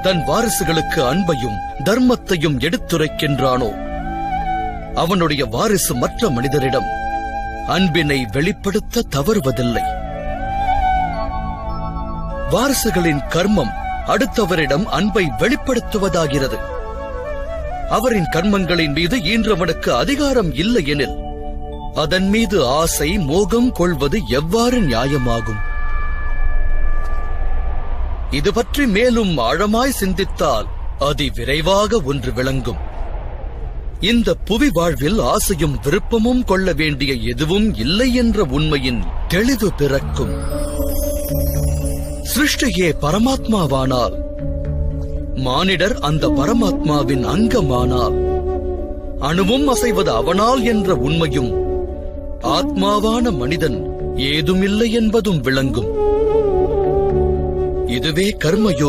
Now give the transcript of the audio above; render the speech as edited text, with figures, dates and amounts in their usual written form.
தன் வாரிசுகளுக்கு அன்பையும் தர்மத்தையும் எடுத்துரைக்கின்றானோ அவனுடைய வாரிசு மற்ற மனிதரிடம் அன்பினை வெளிப்படுத்த தவறுவதில்லை. வாரிசுகளின் கர்மம் அடுத்தவரிடம் அன்பை வெளிப்படுத்துவதாகிறது. அவரின் கர்மங்களின் மீது ஈன்றவனுக்கு அதிகாரம் இல்லை எனில் அதன் மீது ஆசை மோகம் கொள்வது எவ்வாறு நியாயமாகும்? இது பற்றி மேலும் ஆழமாய் சிந்தித்தால் அதிவிரைவாக ஒன்று விளங்கும். இந்த புவி வாழ்வில் ஆசையும் விருப்பமும் கொள்ள வேண்டிய எதுவும் இல்லை என்ற உண்மையின் தெளிவு பிறக்கும். சிருஷ்டியே பரமாத்மாவானால், மானிடர் அந்த பரமாத்மாவின் அங்கமானால், அணுவும் அசைவது அவனால் என்ற உண்மையும், ஆத்மாவான மனிதன் ஏதுமில்லை என்பதும் விளங்கும். இதுவே கர்மயோக